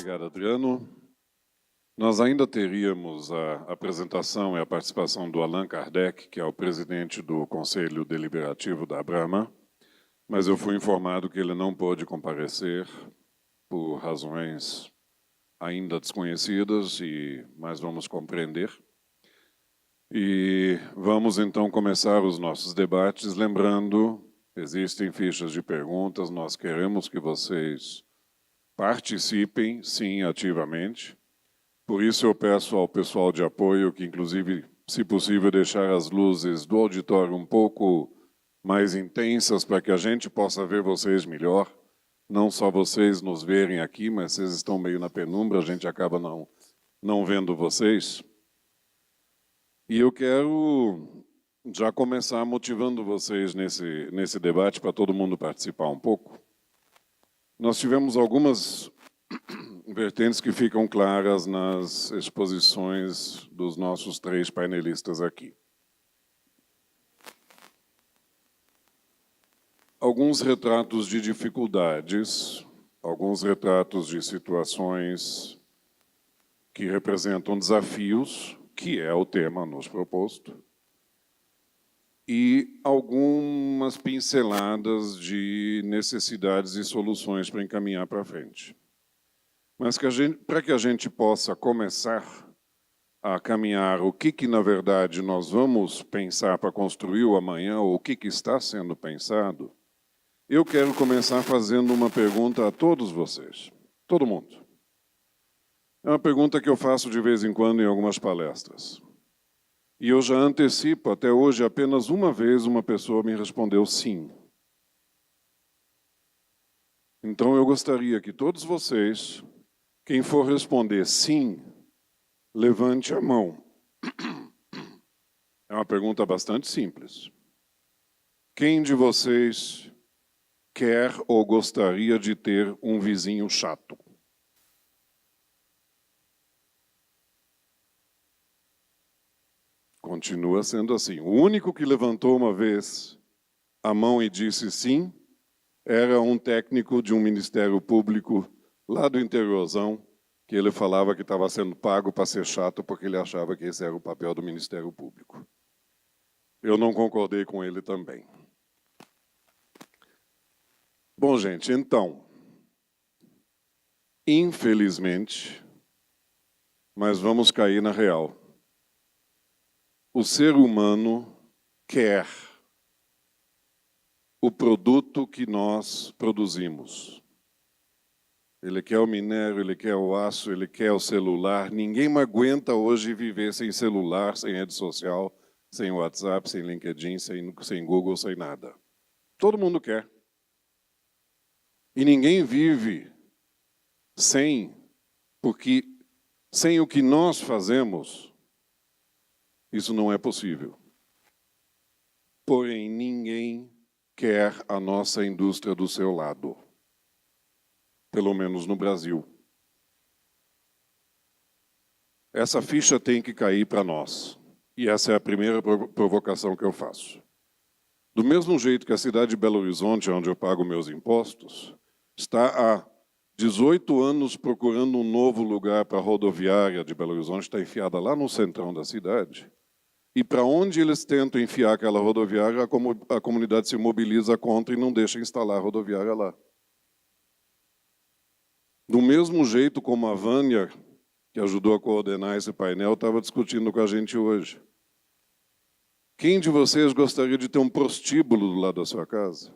Obrigado, Adriano. Nós ainda teríamos a apresentação e a participação do Allan Kardec, que é o presidente do Conselho Deliberativo da Abrama, mas eu fui informado que ele não pôde comparecer por razões ainda desconhecidas, mas vamos compreender. E vamos então começar os nossos debates, lembrando, existem fichas de perguntas, nós queremos que vocês participem, sim, ativamente. Por isso eu peço ao pessoal de apoio que, inclusive, se possível, deixar as luzes do auditório um pouco mais intensas para que a gente possa ver vocês melhor. Não só vocês nos verem aqui, mas vocês estão meio na penumbra, a gente acaba não vendo vocês. E eu quero já começar motivando vocês nesse debate para todo mundo participar um pouco. Nós tivemos algumas vertentes que ficam claras nas exposições dos nossos três painelistas aqui. Alguns retratos de dificuldades, alguns retratos de situações que representam desafios, que é o tema nos proposto, e algumas pinceladas de necessidades e soluções para encaminhar para frente. Mas para que a gente possa começar a caminhar o que na verdade, nós vamos pensar para construir o amanhã, ou o que está sendo pensado, eu quero começar fazendo uma pergunta a todos vocês, todo mundo. É uma pergunta que eu faço de vez em quando em algumas palestras. E eu já antecipo, até hoje, apenas uma vez uma pessoa me respondeu sim. Então eu gostaria que todos vocês, quem for responder sim, levante a mão. É uma pergunta bastante simples. Quem de vocês quer ou gostaria de ter um vizinho chato? Continua sendo assim. O único que levantou uma vez a mão e disse sim era um técnico de um ministério público lá do interiorzão, que ele falava que estava sendo pago para ser chato porque ele achava que esse era o papel do Ministério Público. Eu não concordei com ele também. Bom, gente, então, infelizmente, mas vamos cair na real. O ser humano quer o produto que nós produzimos. Ele quer o minério, ele quer o aço, ele quer o celular. Ninguém mais aguenta hoje viver sem celular, sem rede social, sem WhatsApp, sem LinkedIn, sem Google, sem nada. Todo mundo quer. E ninguém vive porque sem o que nós fazemos, isso não é possível. Porém, ninguém quer a nossa indústria do seu lado. Pelo menos no Brasil. Essa ficha tem que cair para nós. E essa é a primeira provocação que eu faço. Do mesmo jeito que a cidade de Belo Horizonte, onde eu pago meus impostos, está há 18 anos procurando um novo lugar para a rodoviária de Belo Horizonte, está enfiada lá no centrão da cidade. E para onde eles tentam enfiar aquela rodoviária, a comunidade se mobiliza contra e não deixa instalar a rodoviária lá. Do mesmo jeito como a Vânia, que ajudou a coordenar esse painel, estava discutindo com a gente hoje. Quem de vocês gostaria de ter um prostíbulo do lado da sua casa?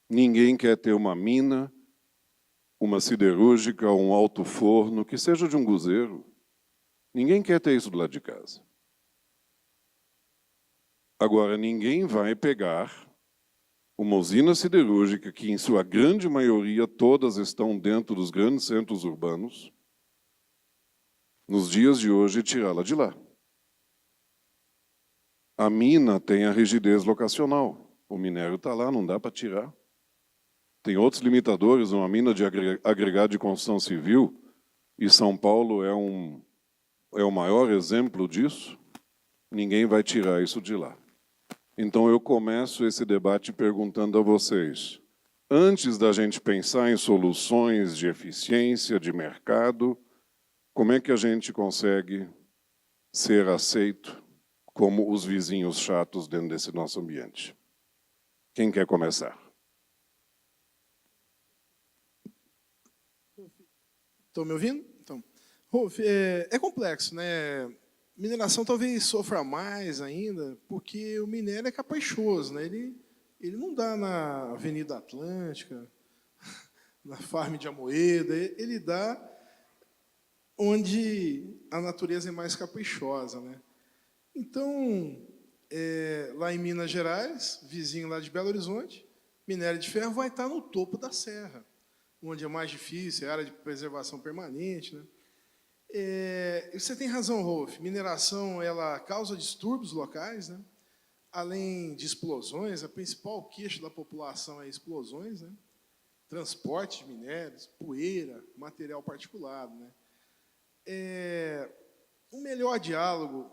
Ninguém quer ter uma mina, uma siderúrgica, um alto forno, que seja de um guzeiro. Ninguém quer ter isso do lado de casa. Agora, ninguém vai pegar uma usina siderúrgica, que em sua grande maioria todas estão dentro dos grandes centros urbanos, nos dias de hoje, e tirá-la de lá. A mina tem a rigidez locacional. O minério está lá, não dá para tirar. Tem outros limitadores, uma mina de agregado de construção civil, e São Paulo é o maior exemplo disso. Ninguém vai tirar isso de lá. Então eu começo esse debate perguntando a vocês, antes da gente pensar em soluções de eficiência, de mercado, como é que a gente consegue ser aceito como os vizinhos chatos dentro desse nosso ambiente? Quem quer começar? Estão me ouvindo? Então, Rolf, é complexo, né? Mineração talvez sofra mais ainda, porque o minério é caprichoso, né? Ele não dá na Avenida Atlântica, na Farm de Amoedo, ele dá onde a natureza é mais caprichosa, né? Então, lá em Minas Gerais, vizinho lá de Belo Horizonte, minério de ferro vai estar no topo da serra, onde é mais difícil, é área de preservação permanente, né? Você tem razão, Rolf. Mineração ela causa distúrbios locais, né? Além de explosões, a principal queixa da população é explosões, né? Transporte de minérios, poeira, material particulado, né? Um melhor diálogo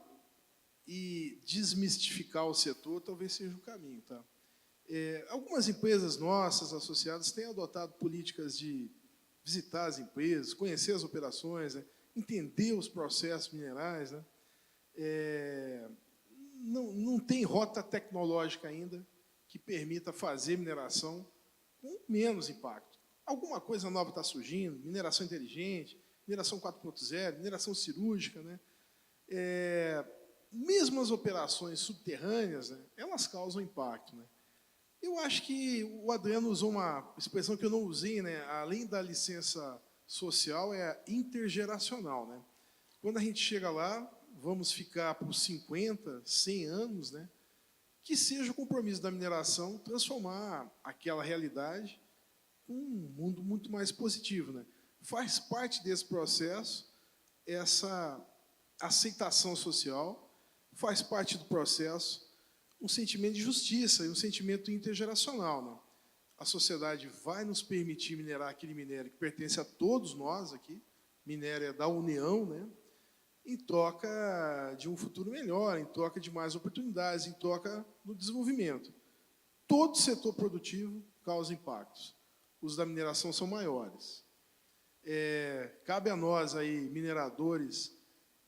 e desmistificar o setor talvez seja o caminho, tá? Algumas empresas nossas associadas têm adotado políticas de visitar as empresas, conhecer as operações, né? Entender os processos minerais, né? Não tem rota tecnológica ainda que permita fazer mineração com menos impacto. Alguma coisa nova está surgindo, mineração inteligente, mineração 4.0, mineração cirúrgica, né? Mesmo as operações subterrâneas, né, elas causam impacto, né? Eu acho que o Adriano usou uma expressão que eu não usei, né? Além da licença social, é intergeracional, né? Quando a gente chega lá, vamos ficar por 50, 100 anos, né? Que seja o compromisso da mineração transformar aquela realidade em um mundo muito mais positivo, né? Faz parte desse processo essa aceitação social, faz parte do processo um sentimento de justiça e um sentimento intergeracional, né? A sociedade vai nos permitir minerar aquele minério que pertence a todos nós aqui, minério é da União, né? Em troca de um futuro melhor, em troca de mais oportunidades, em troca do desenvolvimento. Todo setor produtivo causa impactos. Os da mineração são maiores. Cabe a nós, aí, mineradores,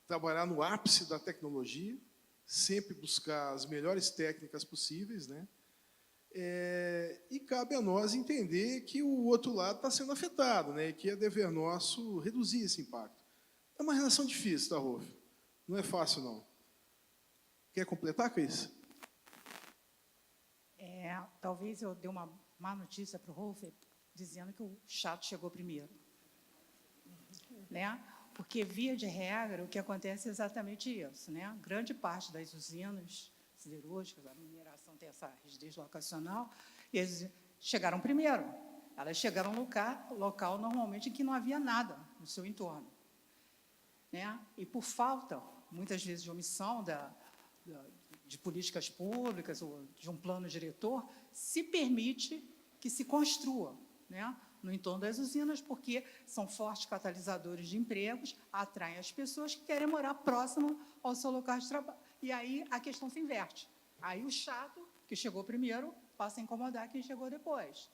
trabalhar no ápice da tecnologia, sempre buscar as melhores técnicas possíveis, né? E cabe a nós entender que o outro lado está sendo afetado, né? E que é dever nosso reduzir esse impacto. É uma relação difícil, tá, Rolf? Não é fácil, não. Quer completar, Cris? Talvez eu dê uma má notícia para o Rolf, dizendo que o chato chegou primeiro. Né? Porque, via de regra, o que acontece é exatamente isso, né? Grande parte das usinas siderúrgicas, a mineração tem essa rigidez locacional, e eles chegaram primeiro. Elas chegaram no local normalmente em que não havia nada no seu entorno. Né? E por falta, muitas vezes, de omissão de políticas públicas ou de um plano diretor, se permite que se construa, né, no entorno das usinas, porque são fortes catalisadores de empregos, atraem as pessoas que querem morar próximo ao seu local de trabalho. E aí a questão se inverte. Aí o chato, que chegou primeiro, passa a incomodar quem chegou depois.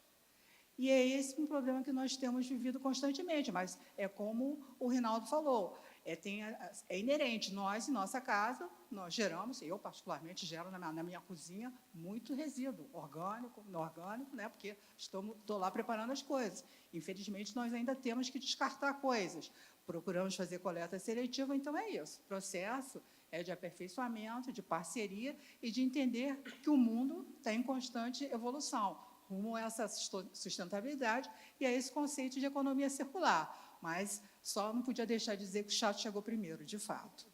E é esse um problema que nós temos vivido constantemente, mas é como o Rinaldo falou, é inerente. Nós, em nossa casa, nós geramos, eu particularmente gero na minha cozinha, muito resíduo, orgânico, inorgânico, né, porque estou lá preparando as coisas. Infelizmente, nós ainda temos que descartar coisas. Procuramos fazer coleta seletiva, então é isso. O processo é de aperfeiçoamento, de parceria e de entender que o mundo está em constante evolução, rumo a essa sustentabilidade e a esse conceito de economia circular. Mas só não podia deixar de dizer que o chato chegou primeiro, de fato.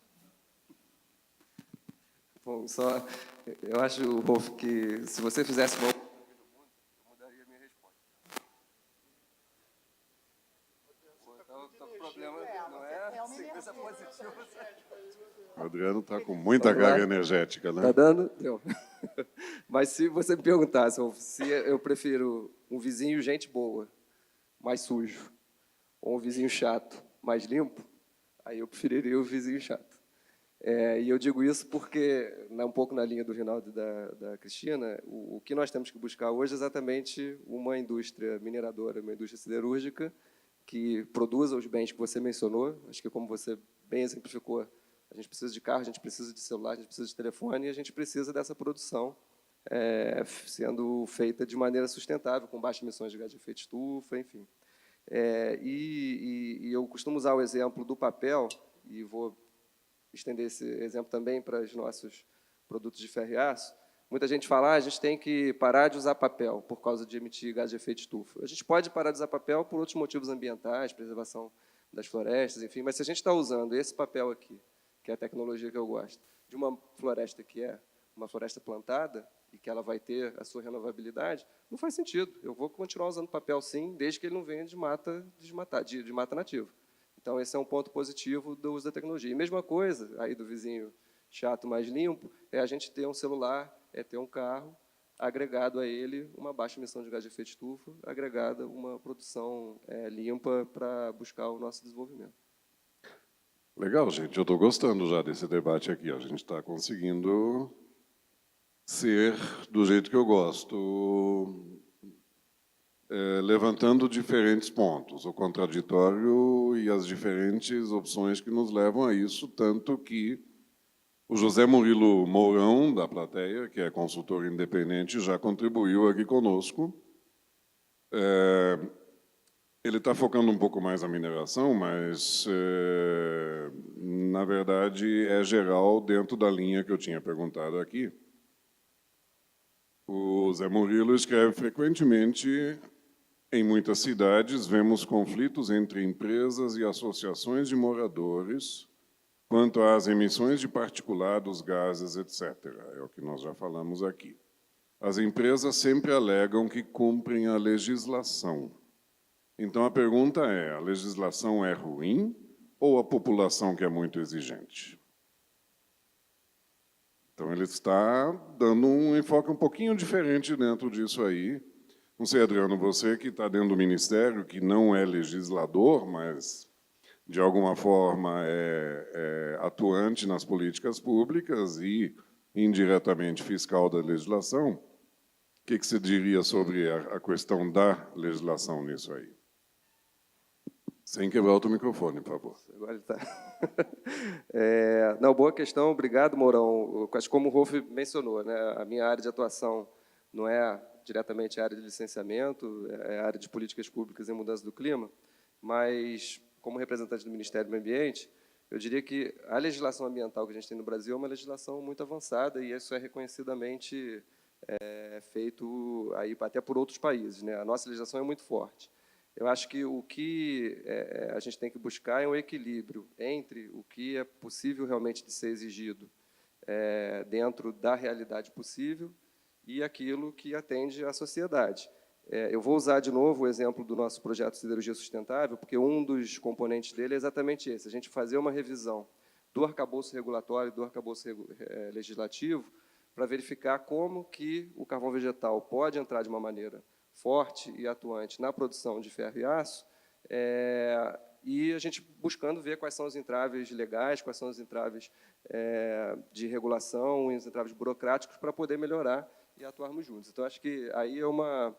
Bom, eu acho, Rolf, que se você fizesse uma... eu mudaria a minha resposta. Então, o problema não é sequência positiva. O Adriano está com muita carga energética, né? Está dando? Deu. Mas se você me perguntasse, Rolf, se eu prefiro um vizinho gente boa, mais sujo, ou um vizinho chato, mais limpo, aí eu preferiria o vizinho chato. E eu digo isso porque, um pouco na linha do Rinaldo e da Cristina, o que nós temos que buscar hoje é exatamente uma indústria mineradora, uma indústria siderúrgica que produza os bens que você mencionou. Acho que, como você bem exemplificou, a gente precisa de carro, a gente precisa de celular, a gente precisa de telefone e a gente precisa dessa produção sendo feita de maneira sustentável, com baixas emissões de gás de efeito estufa, enfim. E eu costumo usar o exemplo do papel, e vou estender esse exemplo também para os nossos produtos de ferro e aço. Muita gente fala, a gente tem que parar de usar papel por causa de emitir gás de efeito estufa. A gente pode parar de usar papel por outros motivos ambientais, preservação das florestas, enfim, mas se a gente está usando esse papel aqui, que é a tecnologia que eu gosto, de uma floresta que é uma floresta plantada e que ela vai ter a sua renovabilidade, não faz sentido. Eu vou continuar usando papel, sim, desde que ele não venha de mata nativa. Então, esse é um ponto positivo do uso da tecnologia. E mesma coisa, aí do vizinho chato mais limpo, é a gente ter um celular, é ter um carro, agregado a ele uma baixa emissão de gás de efeito estufa, agregada uma produção limpa para buscar o nosso desenvolvimento. Legal, gente. Eu estou gostando já desse debate aqui. A gente está conseguindo ser do jeito que eu gosto, levantando diferentes pontos, o contraditório e as diferentes opções que nos levam a isso, tanto que o José Murilo Mourão, da plateia, que é consultor independente, já contribuiu aqui conosco. Ele está focando um pouco mais na mineração, mas, na verdade, é geral dentro da linha que eu tinha perguntado aqui. O Zé Murilo escreve frequentemente: em muitas cidades, vemos conflitos entre empresas e associações de moradores quanto às emissões de particulados, gases, etc. É o que nós já falamos aqui. As empresas sempre alegam que cumprem a legislação. Então, a pergunta é: a legislação é ruim ou a população que é muito exigente? Então, ele está dando um enfoque um pouquinho diferente dentro disso aí. Não sei, Adriano, você que está dentro do Ministério, que não é legislador, mas, de alguma forma, é atuante nas políticas públicas e, indiretamente, fiscal da legislação, o que você diria sobre a questão da legislação nisso aí? Sem quebrar o microfone, por favor. Agora ele está. Não, boa questão, obrigado, Mourão. Como o Rolf mencionou, né, a minha área de atuação não é diretamente a área de licenciamento, é a área de políticas públicas e mudança do clima, mas, como representante do Ministério do Meio Ambiente, eu diria que a legislação ambiental que a gente tem no Brasil é uma legislação muito avançada e isso é reconhecidamente feito aí até por outros países, né? A nossa legislação é muito forte. Eu acho que o que a gente tem que buscar é um equilíbrio entre o que é possível realmente de ser exigido dentro da realidade possível e aquilo que atende à sociedade. Eu vou usar de novo o exemplo do nosso projeto Siderurgia Sustentável, porque um dos componentes dele é exatamente esse: a gente fazer uma revisão do arcabouço regulatório, do arcabouço legislativo, para verificar como que o carvão vegetal pode entrar de uma maneira forte e atuante na produção de ferro e aço, e a gente buscando ver quais são os entraves legais, quais são os entraves de regulação e os entraves burocráticos para poder melhorar e atuarmos juntos. Então, acho que aí é uma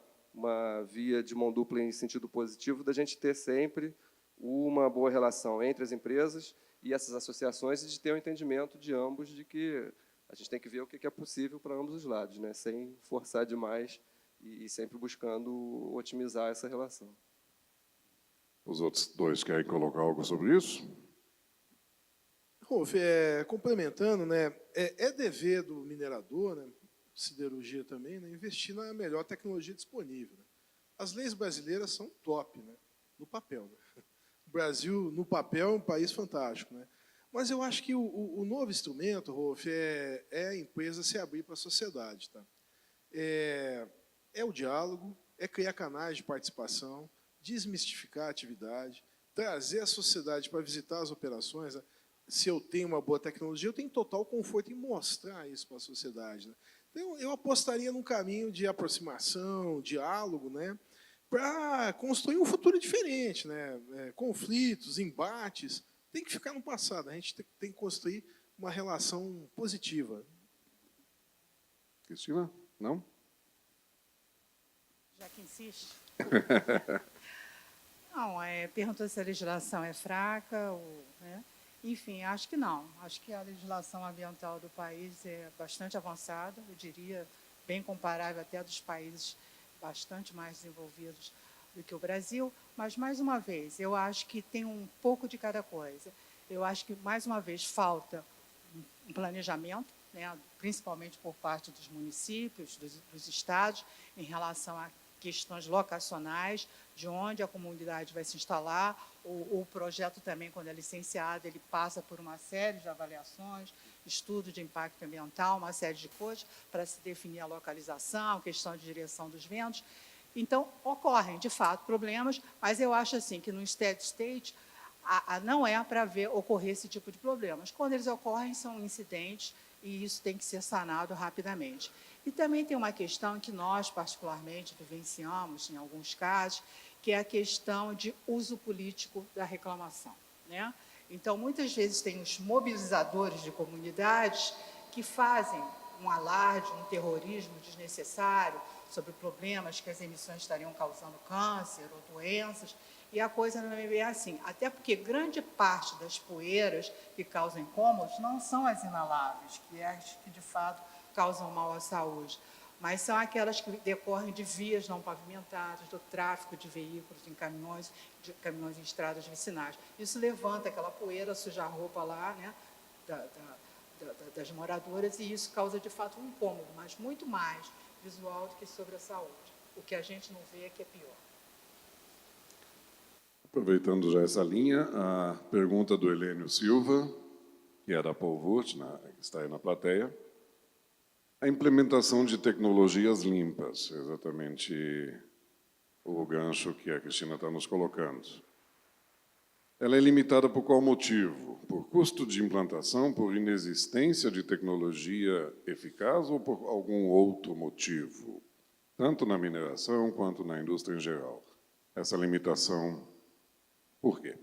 via de mão dupla em sentido positivo da gente ter sempre uma boa relação entre as empresas e essas associações e de ter um entendimento de ambos de que a gente tem que ver o que é possível para ambos os lados, né, sem forçar demais e sempre buscando otimizar essa relação. Os outros dois querem colocar algo sobre isso? Rolf, complementando, né, é dever do minerador, né, siderurgia também, né, investir na melhor tecnologia disponível. Né. As leis brasileiras são top, né, no papel. Né. O Brasil, no papel, é um país fantástico. Né. Mas eu acho que o novo instrumento, Rolf, é a empresa se abrir para a sociedade. Tá? É o diálogo, é criar canais de participação, desmistificar a atividade, trazer a sociedade para visitar as operações. Né? Se eu tenho uma boa tecnologia, eu tenho total conforto em mostrar isso para a sociedade. Né? Então, eu apostaria num caminho de aproximação, diálogo, né? Para construir um futuro diferente. Né? Conflitos, embates, tem que ficar no passado. A gente tem que construir uma relação positiva. Cristina? Não? Já que insiste. Não, perguntou se a legislação é fraca, né? Enfim, acho que não. Acho que a legislação ambiental do país é bastante avançada, eu diria, bem comparável até dos países bastante mais desenvolvidos do que o Brasil, mas, mais uma vez, eu acho que tem um pouco de cada coisa. Eu acho que, mais uma vez, falta um planejamento, né, principalmente por parte dos municípios, dos estados, em relação a questões locacionais, de onde a comunidade vai se instalar. O projeto também, quando é licenciado, ele passa por uma série de avaliações, estudo de impacto ambiental, uma série de coisas para se definir a localização, questão de direção dos ventos. Então, ocorrem, de fato, problemas, mas eu acho assim que no steady state não é para ver ocorrer esse tipo de problemas. Quando eles ocorrem, são incidentes e isso tem que ser sanado rapidamente. E também tem uma questão que nós, particularmente, vivenciamos em alguns casos, que é a questão de uso político da reclamação, né? Então, muitas vezes, tem os mobilizadores de comunidades que fazem um alarde, um terrorismo desnecessário sobre problemas que as emissões estariam causando câncer ou doenças, e a coisa não é bem assim. Até porque grande parte das poeiras que causam incômodos não são as inaláveis, que é as que, de fato, causam mal à saúde, mas são aquelas que decorrem de vias não pavimentadas, do tráfego de veículos em caminhões em estradas vicinais. Isso levanta aquela poeira, suja a roupa lá, né, das moradoras, e isso causa, de fato, um incômodo, mas muito mais visual do que sobre a saúde. O que a gente não vê é que é pior. Aproveitando já essa linha, a pergunta do Helênio Silva, que é da Polvut, que está aí na plateia. A implementação de tecnologias limpas, exatamente o gancho que a Cristina está nos colocando. Ela é limitada por qual motivo? Por custo de implantação, por inexistência de tecnologia eficaz ou por algum outro motivo? Tanto na mineração quanto na indústria em geral. Essa limitação, por quê?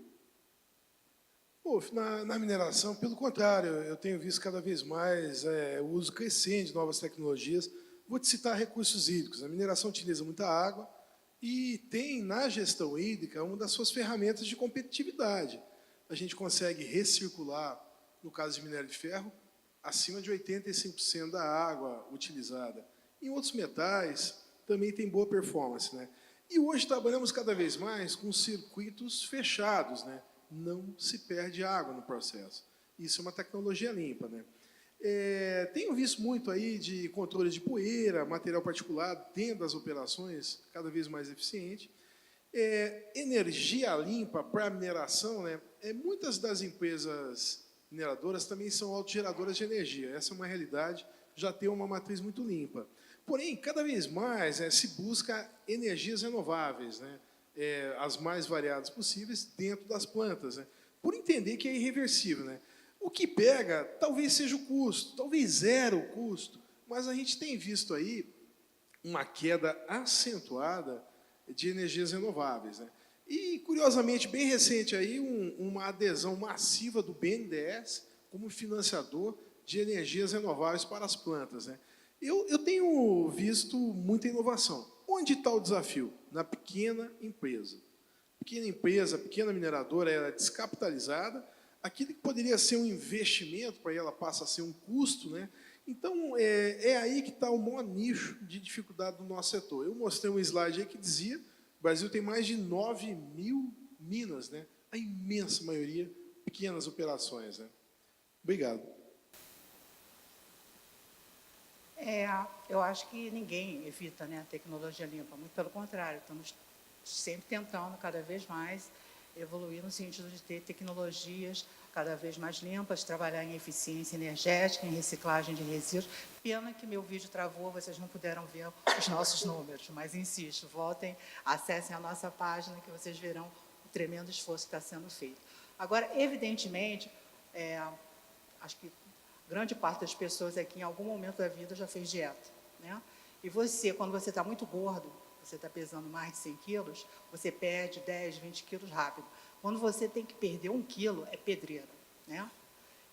Na mineração, pelo contrário, eu tenho visto cada vez mais o uso crescente de novas tecnologias. Vou te citar recursos hídricos. A mineração utiliza muita água e tem, na gestão hídrica, uma das suas ferramentas de competitividade. A gente consegue recircular, no caso de minério de ferro, acima de 85% da água utilizada. Em outros metais, também tem boa performance, né? E hoje trabalhamos cada vez mais com circuitos fechados, né? Não se perde água no processo. Isso é uma tecnologia limpa, né? Tenho visto muito aí de controle de poeira, material particulado dentro das operações, cada vez mais eficiente. Energia limpa para a mineração, né? Muitas das empresas mineradoras também são autogeradoras de energia. Essa é uma realidade, já tem uma matriz muito limpa. Porém, cada vez mais se busca energias renováveis, né? As mais variadas possíveis dentro das plantas, né? Por entender que é irreversível, né? O que pega talvez seja o custo, talvez zero o custo, mas a gente tem visto aí uma queda acentuada de energias renováveis, né? E, curiosamente, bem recente aí, uma adesão massiva do BNDES como financiador de energias renováveis para as plantas, né? Eu tenho visto muita inovação. Onde está o desafio? Na pequena empresa. Pequena empresa, pequena mineradora, ela é descapitalizada, aquilo que poderia ser um investimento, para ela passa a ser um custo, né? Então, aí que está o maior nicho de dificuldade do nosso setor. Eu mostrei um slide aí que dizia, o Brasil tem mais de 9.000 minas, né? A imensa maioria, pequenas operações, né? Obrigado. Eu acho que ninguém evita, né, a tecnologia limpa, muito pelo contrário, estamos sempre tentando cada vez mais evoluir no sentido de ter tecnologias cada vez mais limpas, trabalhar em eficiência energética, em reciclagem de resíduos. Pena que meu vídeo travou, vocês não puderam ver os nossos números, mas insisto, voltem, acessem a nossa página que vocês verão o tremendo esforço que está sendo feito. Agora, evidentemente, acho que grande parte das pessoas aqui, em algum momento da vida, já fez dieta, né? E você, quando você está muito gordo, você está pesando mais de 100 quilos, você perde 10, 20 quilos rápido. Quando você tem que perder 1 quilo, é pedreira, né?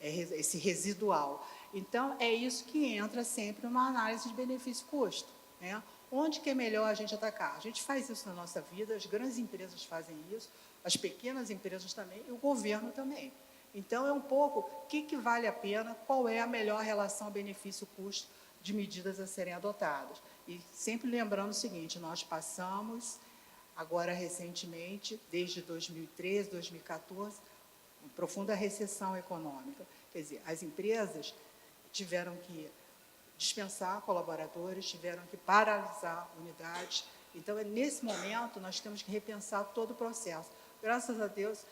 esse residual. Então, é isso que entra sempre numa análise de benefício-custo, né? Onde que é melhor a gente atacar? A gente faz isso na nossa vida, as grandes empresas fazem isso, as pequenas empresas também, e o governo também. Então, é um pouco o que vale a pena, qual é a melhor relação benefício-custo de medidas a serem adotadas. E sempre lembrando o seguinte, nós passamos, agora recentemente, desde 2013, 2014, uma profunda recessão econômica. Quer dizer, as empresas tiveram que dispensar colaboradores, tiveram que paralisar unidades. Então, nesse momento, nós temos que repensar todo o processo. Graças a Deus,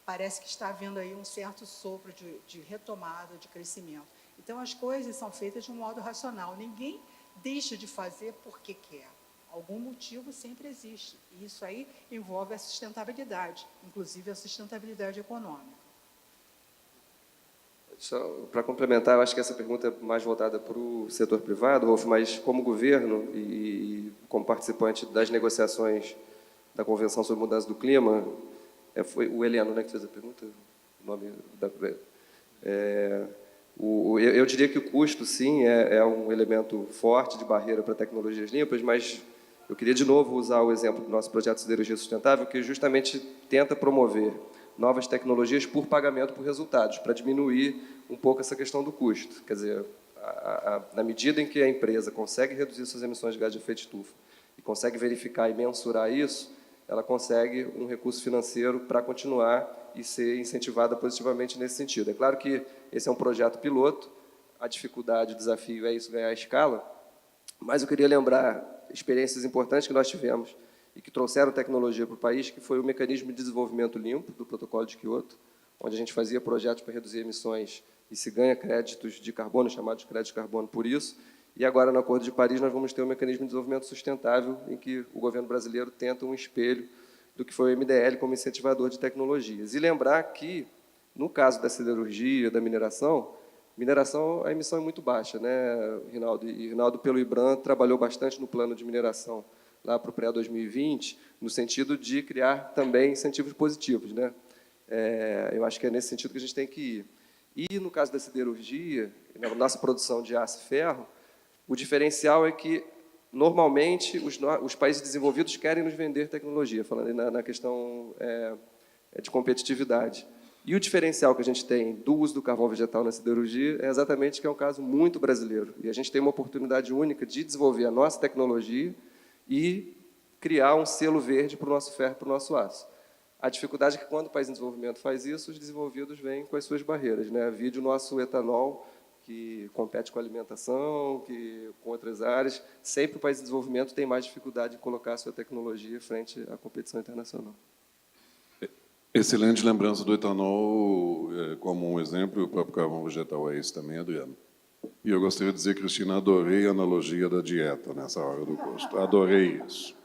parece que está havendo aí um certo sopro de retomada, de crescimento. Então, as coisas são feitas de um modo racional. Ninguém deixa de fazer porque quer. Algum motivo sempre existe. E isso aí envolve a sustentabilidade, inclusive a sustentabilidade econômica. Para complementar, eu acho que essa pergunta é mais voltada para o setor privado, Rolf, mas como governo e como participante das negociações da Convenção sobre Mudança do Clima, foi o Eliano, né, que fez a pergunta? O nome da... eu diria que o custo, sim, é um elemento forte de barreira para tecnologias limpas, mas eu queria, de novo, usar o exemplo do nosso projeto Siderurgia Sustentável, que justamente tenta promover novas tecnologias por pagamento por resultados, para diminuir um pouco essa questão do custo. Quer dizer, na medida em que a empresa consegue reduzir suas emissões de gás de efeito estufa e consegue verificar e mensurar isso, ela consegue um recurso financeiro para continuar e ser incentivada positivamente nesse sentido. É claro que esse é um projeto piloto, a dificuldade, o desafio é isso, ganhar escala, mas eu queria lembrar experiências importantes que nós tivemos e que trouxeram tecnologia para o país, que foi o mecanismo de desenvolvimento limpo do Protocolo de Quioto, onde a gente fazia projetos para reduzir emissões e se ganha créditos de carbono, chamados créditos de carbono por isso, e agora, no Acordo de Paris, nós vamos ter um mecanismo de desenvolvimento sustentável em que o governo brasileiro tenta um espelho do que foi o MDL como incentivador de tecnologias. E lembrar que, no caso da siderurgia, da mineração, a emissão é muito baixa, né, Rinaldo? E Rinaldo, pelo IBRAM, trabalhou bastante no plano de mineração lá para o pré-2020, no sentido de criar também incentivos positivos, né? Eu acho que é nesse sentido que a gente tem que ir. E, no caso da siderurgia, na nossa produção de aço e ferro, o diferencial é que, normalmente, os países desenvolvidos querem nos vender tecnologia, falando na questão de competitividade. E o diferencial que a gente tem do uso do carvão vegetal na siderurgia é exatamente que é um caso muito brasileiro. E a gente tem uma oportunidade única de desenvolver a nossa tecnologia e criar um selo verde para o nosso ferro, para o nosso aço. A dificuldade é que, quando o país em desenvolvimento faz isso, os desenvolvidos vêm com as suas barreiras, né? Vide o nosso etanol, que compete com a alimentação, com outras áreas. Sempre o país em desenvolvimento tem mais dificuldade em colocar a sua tecnologia frente à competição internacional. Excelente lembrança do etanol como um exemplo, e o próprio carvão vegetal é isso também, Adriano. E eu gostaria de dizer, Cristina, adorei a analogia da dieta nessa hora do custo. Adorei isso.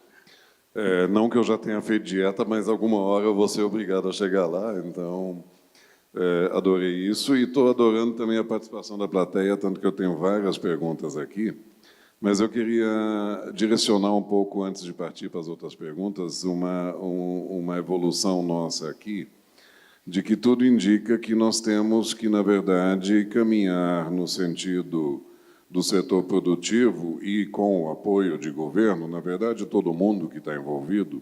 Não que eu já tenha feito dieta, mas alguma hora eu vou ser obrigado a chegar lá, então adorei isso. E estou adorando também a participação da plateia, tanto que eu tenho várias perguntas aqui. Mas eu queria direcionar um pouco, antes de partir para as outras perguntas, uma evolução nossa aqui, de que tudo indica que nós temos que, na verdade, caminhar no sentido do setor produtivo e com o apoio de governo, na verdade, todo mundo que está envolvido,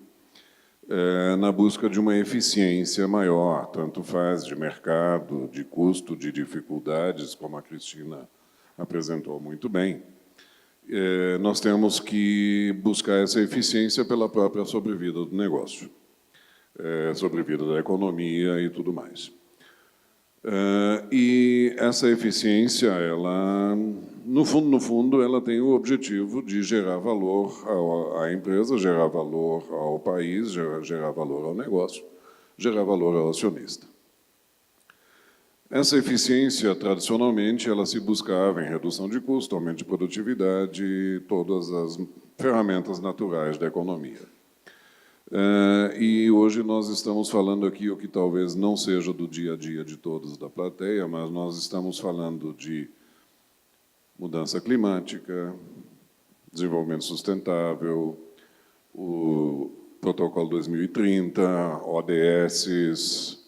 na busca de uma eficiência maior, tanto faz de mercado, de custo, de dificuldades, como a Cristina apresentou muito bem. Nós temos que buscar essa eficiência pela própria sobrevida do negócio, sobrevida da economia e tudo mais. E essa eficiência, ela, no fundo, ela tem o objetivo de gerar valor à empresa, gerar valor ao país, gerar valor ao negócio, gerar valor ao acionista. Essa eficiência, tradicionalmente, ela se buscava em redução de custo, aumento de produtividade, todas as ferramentas naturais da economia. E hoje nós estamos falando aqui o que talvez não seja do dia a dia de todos da plateia, mas nós estamos falando de mudança climática, desenvolvimento sustentável, o Protocolo 2030, ODS,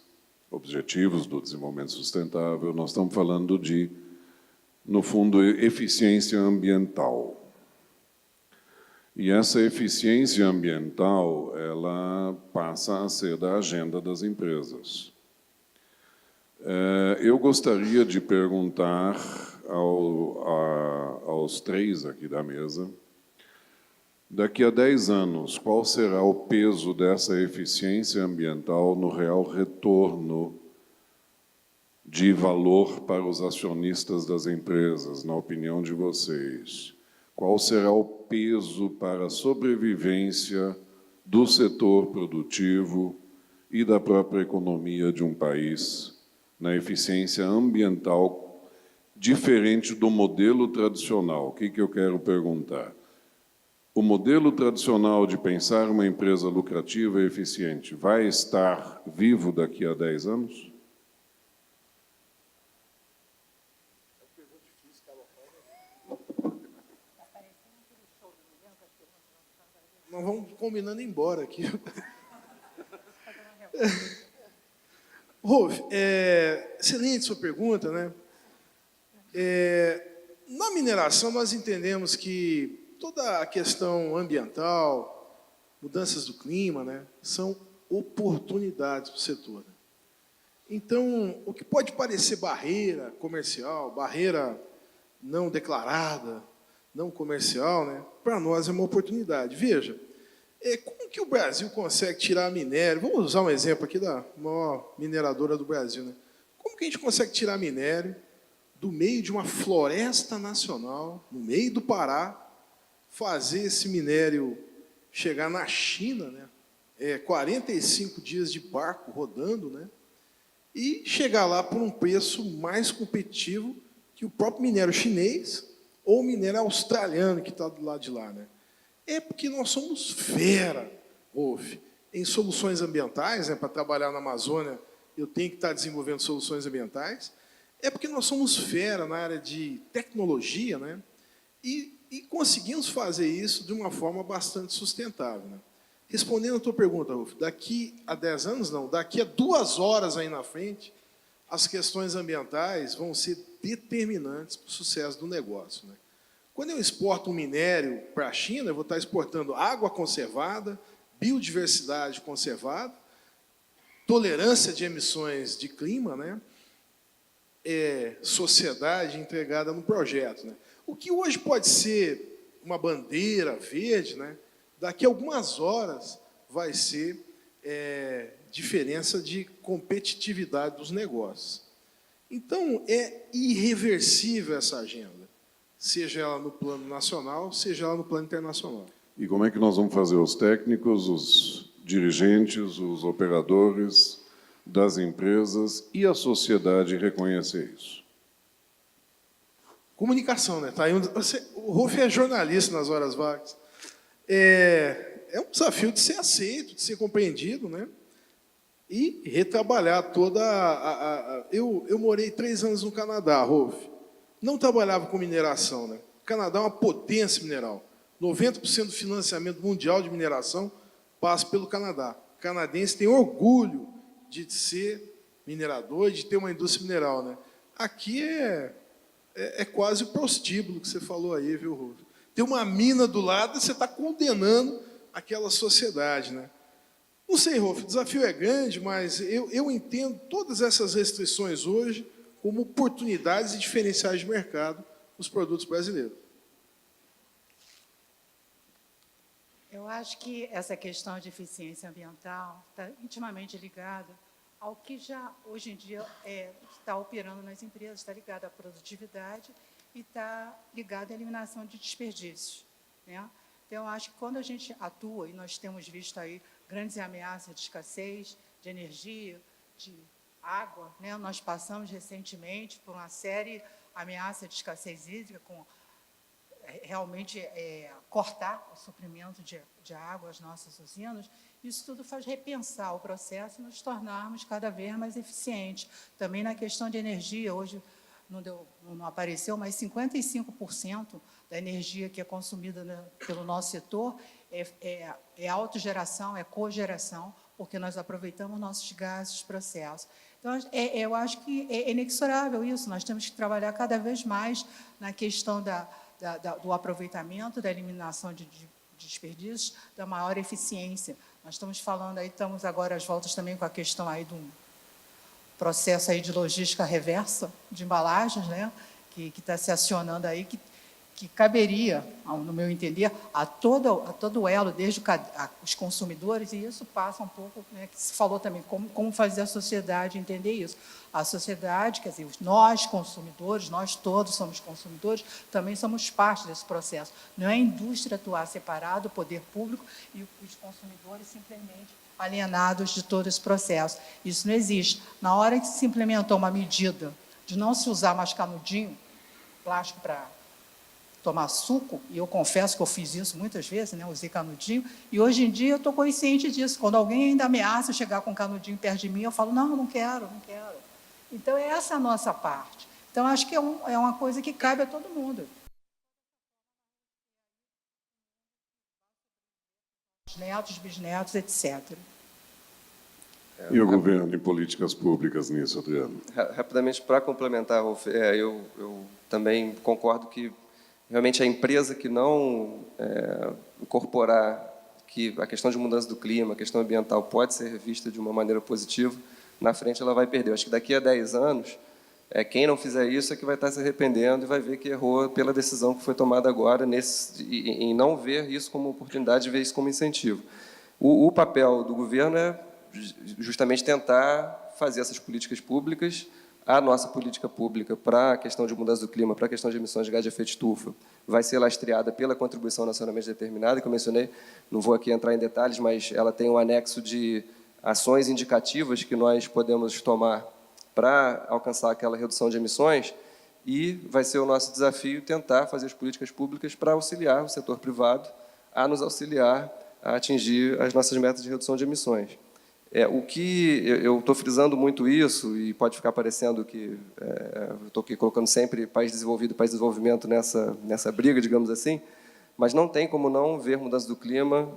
Objetivos do Desenvolvimento Sustentável, nós estamos falando de, no fundo, eficiência ambiental. E essa eficiência ambiental, ela passa a ser da agenda das empresas. Eu gostaria de perguntar aos três aqui da mesa, daqui a 10 anos, qual será o peso dessa eficiência ambiental no real retorno de valor para os acionistas das empresas, na opinião de vocês? Qual será o peso para a sobrevivência do setor produtivo e da própria economia de um país na eficiência ambiental, diferente do modelo tradicional? O que eu quero perguntar? O modelo tradicional de pensar uma empresa lucrativa e eficiente vai estar vivo daqui a 10 anos? Nós vamos combinando ir embora aqui. Rolf, excelente sua pergunta, né? Na mineração, nós entendemos que toda a questão ambiental, mudanças do clima, né, são oportunidades para o setor. Né? Então, o que pode parecer barreira comercial, barreira não declarada, não comercial, né, para nós é uma oportunidade. Veja, como que o Brasil consegue tirar minério? Vamos usar um exemplo aqui da maior mineradora do Brasil. Né? Como que a gente consegue tirar minério do meio de uma floresta nacional, no meio do Pará, fazer esse minério chegar na China, né? 45 dias de barco rodando, né? E chegar lá por um preço mais competitivo que o próprio minério chinês ou o minério australiano que está do lado de lá. Né? É porque nós somos fera, Rolf, em soluções ambientais, né? Para trabalhar na Amazônia, eu tenho que estar desenvolvendo soluções ambientais. É porque nós somos fera na área de tecnologia, né? E conseguimos fazer isso de uma forma bastante sustentável. Né? Respondendo a tua pergunta, Rolf, daqui a 10 anos, não, daqui a 2 horas aí na frente, as questões ambientais vão ser determinantes para o sucesso do negócio. Né? Quando eu exporto um minério para a China, eu vou estar exportando água conservada, biodiversidade conservada, tolerância de emissões de clima, né? Sociedade entregada no projeto. Né? O que hoje pode ser uma bandeira verde, né? Daqui a algumas horas vai ser diferença de competitividade dos negócios. Então, é irreversível essa agenda, seja ela no plano nacional, seja ela no plano internacional. E como é que nós vamos fazer os técnicos, os dirigentes, os operadores das empresas e a sociedade reconhecer isso? Comunicação, né? Tá aí o Rolf é jornalista nas horas vagas. É um desafio de ser aceito, de ser compreendido, né? E retrabalhar toda Eu morei 3 anos no Canadá, Rolf. Não trabalhava com mineração, né? O Canadá é uma potência mineral. 90% do financiamento mundial de mineração passa pelo Canadá. O canadense tem orgulho de ser minerador, de ter uma indústria mineral, né? Aqui é quase o prostíbulo que você falou aí, viu, Rolf? Tem uma mina do lado e você está condenando aquela sociedade, né? Não sei, Rolf, o desafio é grande, mas eu entendo todas essas restrições hoje como oportunidades e diferenciais de mercado nos produtos brasileiros. Eu acho que essa questão de eficiência ambiental está intimamente ligada ao que já, hoje em dia, está operando nas empresas, está ligado à produtividade e está ligado à eliminação de desperdícios. Né? Então, eu acho que quando a gente atua, e nós temos visto aí grandes ameaças de escassez de energia, de água, né? Nós passamos recentemente por uma série de ameaças de escassez hídrica, com realmente cortar o suprimento de água às nossas usinas. Isso tudo faz repensar o processo e nos tornarmos cada vez mais eficientes. Também na questão de energia, hoje não apareceu, mas 55% da energia que é consumida pelo nosso setor é autogeração, é cogeração, porque nós aproveitamos nossos gases, processos. Então, Então, eu acho que é inexorável isso. Nós temos que trabalhar cada vez mais na questão do aproveitamento, da eliminação de desperdícios, da maior eficiência. Nós estamos falando aí, estamos agora às voltas também com a questão aí do processo aí de logística reversa de embalagens, né, que está se acionando aí, que caberia, no meu entender, a todo o elo, desde os consumidores, e isso passa um pouco, né, que se falou também, como fazer a sociedade entender isso. A sociedade, quer dizer, nós consumidores, nós todos somos consumidores, também somos parte desse processo. Não é a indústria atuar separado, o poder público e os consumidores simplesmente alienados de todo esse processo. Isso não existe. Na hora que se implementou uma medida de não se usar mais canudinho, plástico para tomar suco, e eu confesso que eu fiz isso muitas vezes, né, usei canudinho, e hoje em dia eu estou consciente disso. Quando alguém ainda ameaça chegar com canudinho perto de mim, eu falo, não, não quero, não quero. Então, essa é a nossa parte. Então, acho que é uma coisa que cabe a todo mundo. Netos, bisnetos, etc. E o governo em políticas públicas nisso, Adriano? Rapidamente, para complementar, Rolf, eu também concordo que realmente a empresa que não incorporar que a questão de mudança do clima, a questão ambiental pode ser vista de uma maneira positiva, na frente ela vai perder. Eu acho que daqui a 10 anos, quem não fizer isso é que vai estar se arrependendo e vai ver que errou pela decisão que foi tomada agora em não ver isso como oportunidade, ver isso como incentivo. O papel do governo é justamente tentar fazer essas políticas públicas. A nossa política pública para a questão de mudança do clima, para a questão de emissões de gás de efeito de estufa, vai ser lastreada pela contribuição nacionalmente determinada, que eu mencionei, não vou aqui entrar em detalhes, mas ela tem um anexo de ações indicativas que nós podemos tomar para alcançar aquela redução de emissões, e vai ser o nosso desafio tentar fazer as políticas públicas para auxiliar o setor privado a nos auxiliar a atingir as nossas metas de redução de emissões. O que eu estou frisando muito isso, e pode ficar parecendo que eu estou aqui colocando sempre país desenvolvido e país de desenvolvimento nessa briga, digamos assim, mas não tem como não ver mudança do clima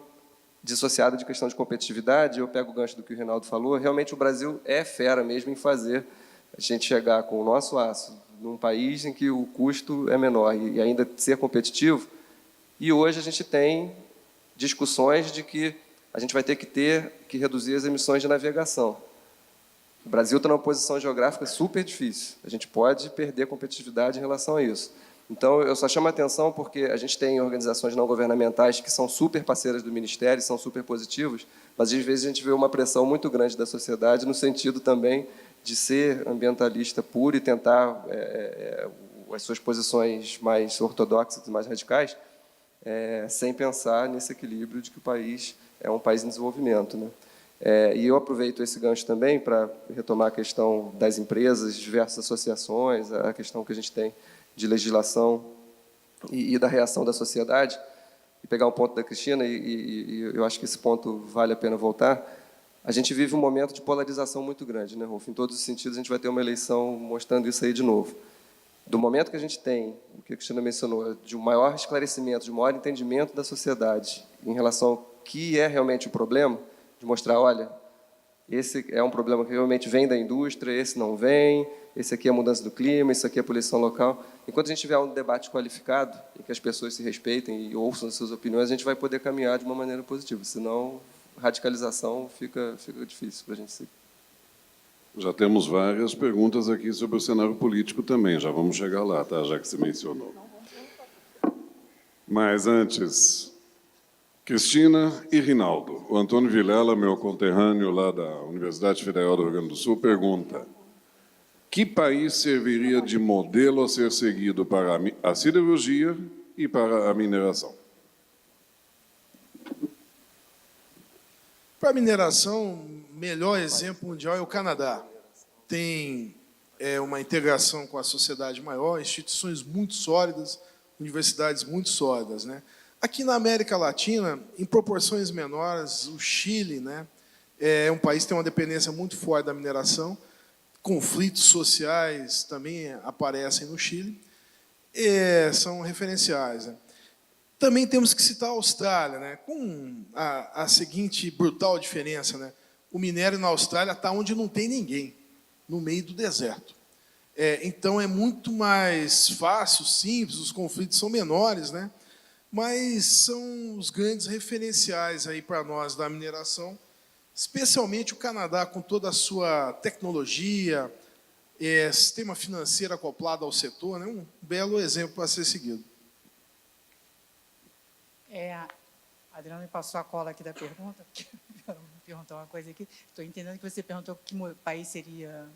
dissociada de questão de competitividade. Eu pego o gancho do que o Reinaldo falou, realmente o Brasil é fera mesmo em fazer a gente chegar com o nosso aço num país em que o custo é menor e ainda ser competitivo, e hoje a gente tem discussões de que a gente vai ter que reduzir as emissões de navegação. O Brasil está numa posição geográfica super difícil. A gente pode perder competitividade em relação a isso. Então, eu só chamo a atenção porque a gente tem organizações não governamentais que são super parceiras do Ministério, são super positivas, mas, às vezes, a gente vê uma pressão muito grande da sociedade no sentido também de ser ambientalista puro e tentar as suas posições mais ortodoxas e mais radicais, sem pensar nesse equilíbrio de que o país é um país em desenvolvimento, né? E eu aproveito esse gancho também para retomar a questão das empresas, diversas associações, a questão que a gente tem de legislação e da reação da sociedade, e pegar um ponto da Cristina, e eu acho que esse ponto vale a pena voltar. A gente vive um momento de polarização muito grande, né, Rolf? Em todos os sentidos, a gente vai ter uma eleição mostrando isso aí de novo. Do momento que a gente tem, o que a Cristina mencionou, de um maior esclarecimento, de um maior entendimento da sociedade em relação ao que é realmente o problema, de mostrar, olha, esse é um problema que realmente vem da indústria, esse não vem, esse aqui é a mudança do clima, isso aqui é a poluição local. Enquanto a gente tiver um debate qualificado, em que as pessoas se respeitem e ouçam as suas opiniões, a gente vai poder caminhar de uma maneira positiva, senão radicalização fica difícil para a gente seguir. Já temos várias perguntas aqui sobre o cenário político também, já vamos chegar lá, tá? Já que você mencionou. Mas antes, Cristina e Rinaldo. O Antônio Vilela, meu conterrâneo lá da Universidade Federal do Rio Grande do Sul, pergunta: que país serviria de modelo a ser seguido para a siderurgia e para a mineração? Para a mineração, o melhor exemplo mundial é o Canadá. Tem uma integração com a sociedade maior, instituições muito sólidas, universidades muito sólidas, né? Aqui na América Latina, em proporções menores, o Chile, né, é um país que tem uma dependência muito forte da mineração. Conflitos sociais também aparecem no Chile, são referenciais, né? Também temos que citar a Austrália, né, com a seguinte brutal diferença, né? O minério na Austrália está onde não tem ninguém. no meio do deserto. Então, é muito mais fácil, simples, os conflitos são menores, né? Mas são os grandes referenciais aí para nós da mineração, especialmente o Canadá, com toda a sua tecnologia, sistema financeiro acoplado ao setor, né? Um belo exemplo para ser seguido. Adriano me passou a cola aqui da pergunta, perguntou uma coisa aqui. Estou entendendo que você perguntou que país seria...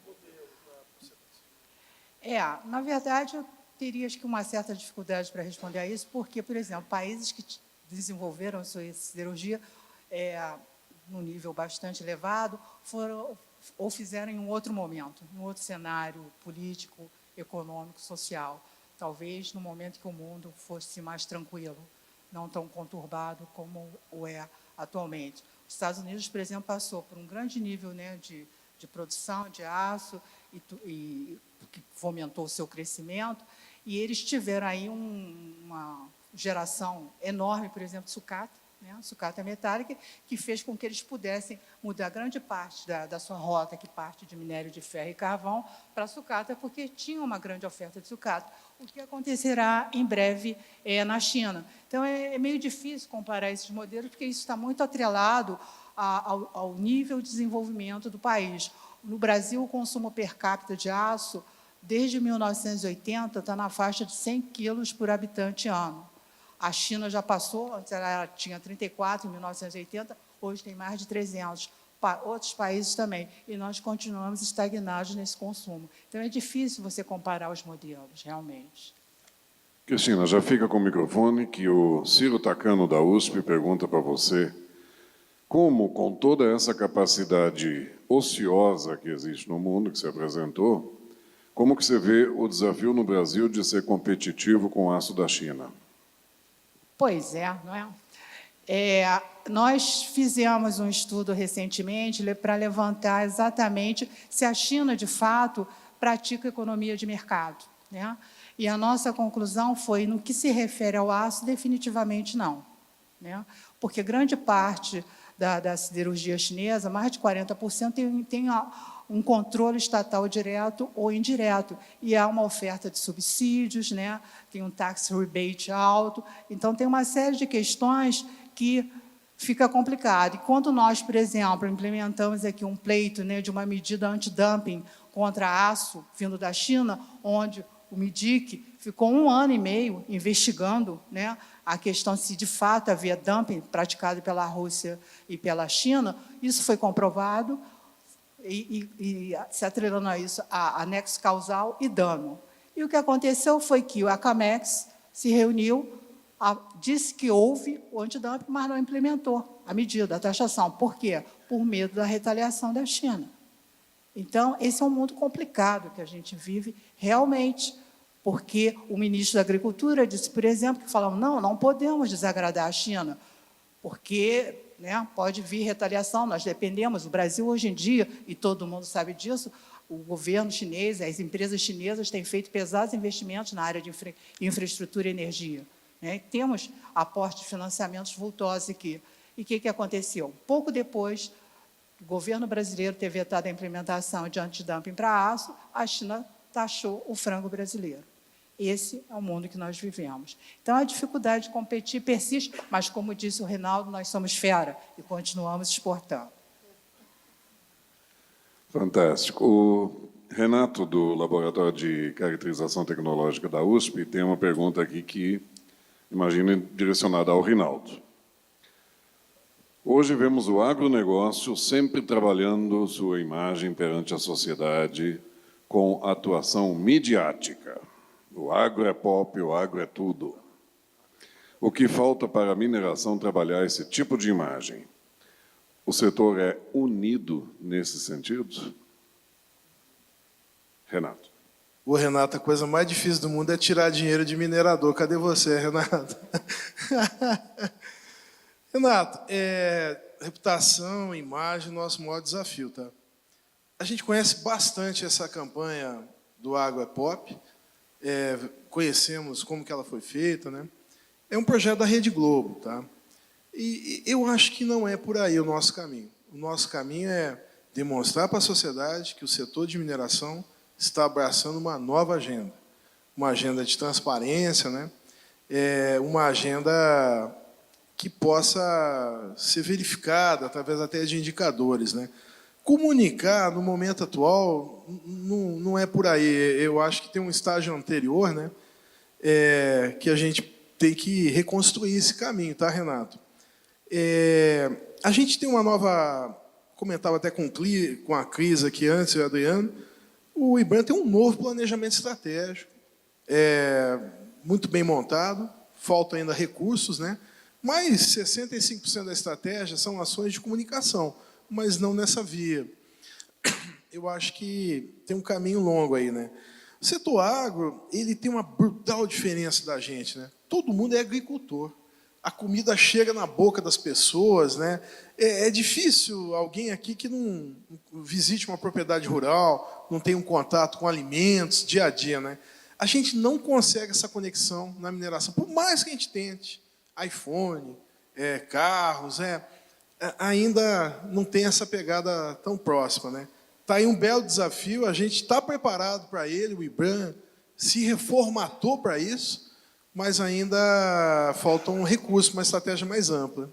na verdade, eu teria acho que uma certa dificuldade para responder a isso, porque, por exemplo, países que desenvolveram sua siderurgia num nível bastante elevado foram ou fizeram em um outro momento, em um outro cenário político, econômico, social, talvez no momento que o mundo fosse mais tranquilo, não tão conturbado como o é atualmente. Os Estados Unidos, por exemplo, passou por um grande nível, né, de produção de aço e que fomentou o seu crescimento, e eles tiveram aí uma geração enorme, por exemplo, de sucata, né, sucata metálica, que fez com que eles pudessem mudar grande parte da sua rota, que parte de minério de ferro e carvão, para sucata, porque tinha uma grande oferta de sucata, o que acontecerá em breve na China. Então, é meio difícil comparar esses modelos, porque isso está muito atrelado ao nível de desenvolvimento do país. No Brasil, o consumo per capita de aço, desde 1980, está na faixa de 100 quilos por habitante ano. A China já passou, antes ela tinha 34 em 1980, hoje tem mais de 300. Outros países também. E nós continuamos estagnados nesse consumo. Então, é difícil você comparar os modelos, realmente. Cristina, já fica com o microfone que o Ciro Tacano, da USP, pergunta para você como, com toda essa capacidade ociosa que existe no mundo, que você apresentou, como que você vê o desafio no Brasil de ser competitivo com o aço da China? Pois não é? Nós fizemos um estudo recentemente para levantar exatamente se a China, de fato, pratica economia de mercado, né? E a nossa conclusão foi, no que se refere ao aço, definitivamente não, né? Porque grande parte da siderurgia chinesa, mais de 40%, tem um controle estatal direto ou indireto, e há uma oferta de subsídios, né? Tem um tax rebate alto, então tem uma série de questões que fica complicado. E quando nós, por exemplo, implementamos aqui um pleito, né, de uma medida antidumping contra aço vindo da China, onde o MIDIC ficou 1 ano e meio investigando, né, a questão se de fato havia dumping praticado pela Rússia e pela China, isso foi comprovado, e se atrelando a isso, a nexo causal e dano. E o que aconteceu foi que a Camex se reuniu, disse que houve o antidumping, mas não implementou a medida, a taxação. Por quê? Por medo da retaliação da China. Então, esse é um mundo complicado que a gente vive realmente, porque o ministro da Agricultura disse, por exemplo, que falava, não podemos desagradar a China, porque, né, pode vir retaliação, nós dependemos, o Brasil hoje em dia, e todo mundo sabe disso, o governo chinês, as empresas chinesas têm feito pesados investimentos na área de infraestrutura e energia, né? Temos aporte de financiamentos vultosos aqui. E o que aconteceu? Pouco depois, o governo brasileiro ter vetado a implementação de antidumping para aço, a China taxou o frango brasileiro. Esse é o mundo que nós vivemos. Então, a dificuldade de competir persiste, mas, como disse o Reinaldo, nós somos fera e continuamos exportando. Fantástico. O Renato, do Laboratório de Caracterização Tecnológica da USP, tem uma pergunta aqui que, imagino, direcionada ao Reinaldo. Hoje vemos o agronegócio sempre trabalhando sua imagem perante a sociedade com atuação midiática. O agro é pop, o agro é tudo. O que falta para a mineração trabalhar esse tipo de imagem? O setor é unido nesse sentido? Renato. Ô, Renato, a coisa mais difícil do mundo é tirar dinheiro de minerador. Cadê você, Renato? Renato, reputação, imagem, nosso maior desafio, tá? A gente conhece bastante essa campanha do Agro é Pop, conhecemos como que ela foi feita, né? É um projeto da Rede Globo, tá? E eu acho que não é por aí o nosso caminho. O nosso caminho é demonstrar para a sociedade que o setor de mineração está abraçando uma nova agenda. Uma agenda de transparência, né? Uma agenda que possa ser verificada através até de indicadores, né? Comunicar, no momento atual, não é por aí. Eu acho que tem um estágio anterior, né? Que a gente tem que reconstruir esse caminho, tá, Renato? A gente tem uma nova... Comentava até com a Cris aqui antes, o Adriano, o IBRAM tem um novo planejamento estratégico, muito bem montado, faltam ainda recursos, né? Mas 65% da estratégia são ações de comunicação, mas não nessa via. Eu acho que tem um caminho longo aí, né? O setor agro, ele tem uma brutal diferença da gente, né? Todo mundo é agricultor. A comida chega na boca das pessoas, né? É difícil alguém aqui que não visite uma propriedade rural, não tem um contato com alimentos, dia a dia, né? A gente não consegue essa conexão na mineração, por mais que a gente tente. iPhone, carros, ainda não tem essa pegada tão próxima, né? Está aí um belo desafio, a gente está preparado para ele, o IBRAM se reformatou para isso, mas ainda falta um recurso, uma estratégia mais ampla.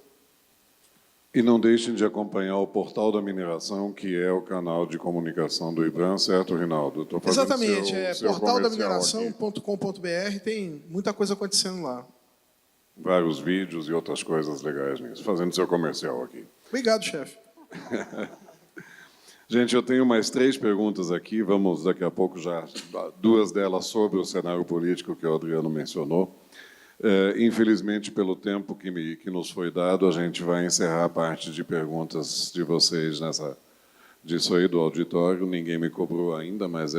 E não deixem de acompanhar o Portal da Mineração, que é o canal de comunicação do IBRAM, certo, Rinaldo? Exatamente, portaldamineração.com.br, tem muita coisa acontecendo lá. Vários vídeos e outras coisas legais nisso, fazendo seu comercial aqui. Obrigado, chefe. Gente, eu tenho mais 3 perguntas aqui, vamos daqui a pouco já, 2 delas sobre o cenário político que o Adriano mencionou. Infelizmente, pelo tempo que nos foi dado, a gente vai encerrar a parte de perguntas de vocês disso aí do auditório. Ninguém me cobrou ainda, mas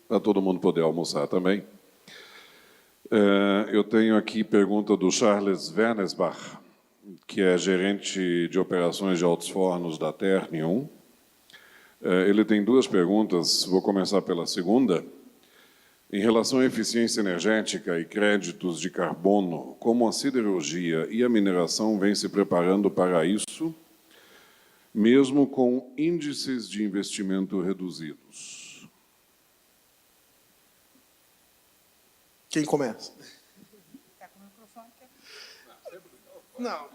para todo mundo poder almoçar também. Eu tenho aqui pergunta do Charles Wernesbach, que é gerente de operações de altos fornos da Ternium. Ele tem 2 perguntas, vou começar pela segunda. Em relação à eficiência energética e créditos de carbono, como a siderurgia e a mineração vêm se preparando para isso, mesmo com índices de investimento reduzidos? Quem começa? Está com o microfone? Não.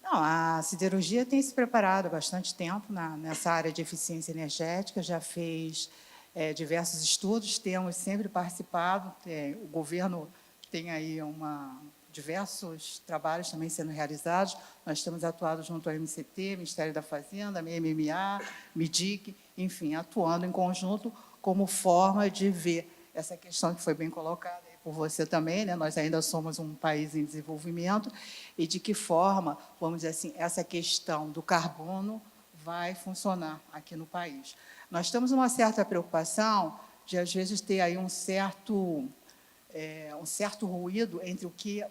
Não, a siderurgia tem se preparado há bastante tempo nessa área de eficiência energética, já fez diversos estudos, temos sempre participado, o governo tem aí diversos trabalhos também sendo realizados, nós temos atuado junto ao MCT, Ministério da Fazenda, MMA, MIDIC, enfim, atuando em conjunto como forma de ver essa questão que foi bem colocada por você também, né? Nós ainda somos um país em desenvolvimento, e de que forma, vamos dizer assim, essa questão do carbono vai funcionar aqui no país. Nós temos uma certa preocupação de, às vezes, ter aí um certo ruído entre o que a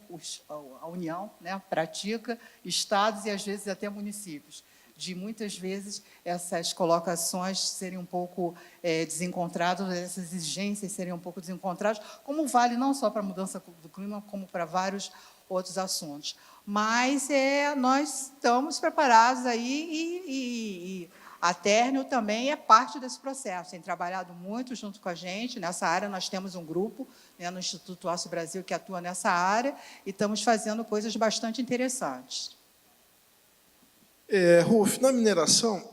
União, né, pratica, estados e, às vezes, até municípios, de, muitas vezes, essas colocações serem um pouco desencontradas, essas exigências serem um pouco desencontradas, como vale não só para a mudança do clima, como para vários outros assuntos. Mas nós estamos preparados aí e a Ternium também é parte desse processo, tem trabalhado muito junto com a gente nessa área. Nós temos um grupo, né, no Instituto Aço Brasil que atua nessa área e estamos fazendo coisas bastante interessantes. Ruf, na mineração,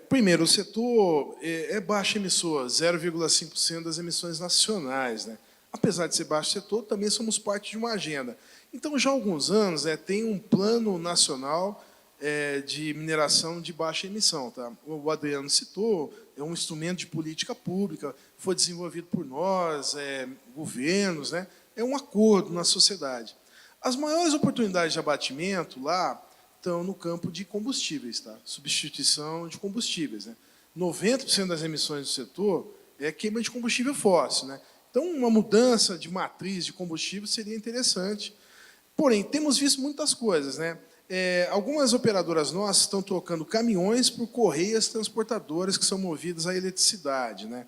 primeiro, o setor é baixo emissor, 0,5% das emissões nacionais, né? Apesar de ser baixo setor, também somos parte de uma agenda. Então, já há alguns anos, tem um plano nacional de mineração de baixa emissão. Tá? O Adriano citou, é um instrumento de política pública, foi desenvolvido por nós, governos, né? É um acordo na sociedade. As maiores oportunidades de abatimento lá estão no campo de combustíveis, tá? Substituição de combustíveis. Né? 90% das emissões do setor é queima de combustível fóssil. Né? Então, uma mudança de matriz de combustível seria interessante. Porém, temos visto muitas coisas. Né? Algumas operadoras nossas estão trocando caminhões por correias transportadoras que são movidas à eletricidade. Né?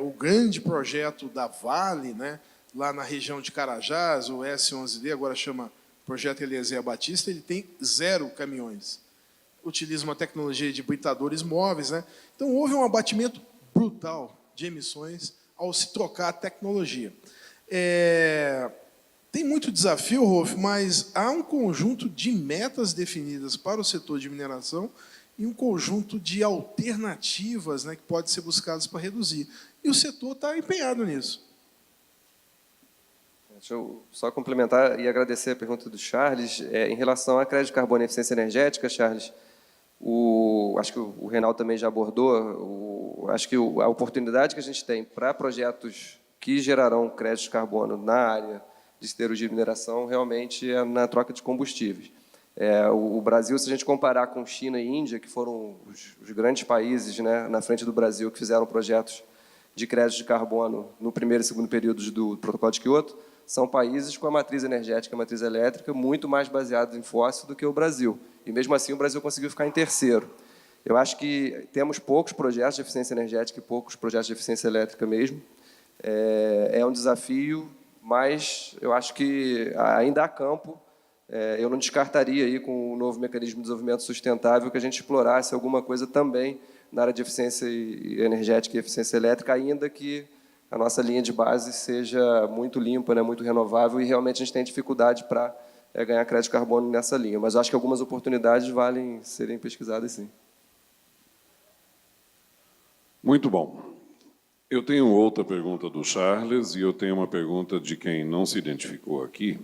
O grande projeto da Vale, né? Lá na região de Carajás, o S11D, agora chama Projeto Eliezer Batista, ele tem 0 caminhões. utiliza uma tecnologia de britadores móveis, né? Então, houve um abatimento brutal de emissões ao se trocar a tecnologia. Tem muito desafio, Rolf, mas há um conjunto de metas definidas para o setor de mineração e um conjunto de alternativas, né, que podem ser buscadas para reduzir. E o setor está empenhado nisso. Deixa eu só complementar e agradecer a pergunta do Charles. Em relação a crédito de carbono e eficiência energética, Charles, acho que o Reinaldo também já abordou, acho que a oportunidade que a gente tem para projetos que gerarão crédito de carbono na área de siderurgia e mineração realmente é na troca de combustíveis. O Brasil, se a gente comparar com China e Índia, que foram os grandes países, né, na frente do Brasil, que fizeram projetos de crédito de carbono no primeiro e segundo períodos do Protocolo de Quioto, são países com a matriz energética, a matriz elétrica, muito mais baseada em fóssil do que o Brasil. E, mesmo assim, o Brasil conseguiu ficar em terceiro. Eu acho que temos poucos projetos de eficiência energética e poucos projetos de eficiência elétrica mesmo. É um desafio, mas eu acho que ainda há campo. Eu não descartaria, aí, com o novo mecanismo de desenvolvimento sustentável, que a gente explorasse alguma coisa também na área de eficiência energética e eficiência elétrica, ainda que a nossa linha de base seja muito limpa, né, muito renovável, e realmente a gente tem dificuldade para ganhar crédito de carbono nessa linha. Mas acho que algumas oportunidades valem serem pesquisadas, sim. Muito bom. Eu tenho outra pergunta do Charles e eu tenho uma pergunta de quem não se identificou aqui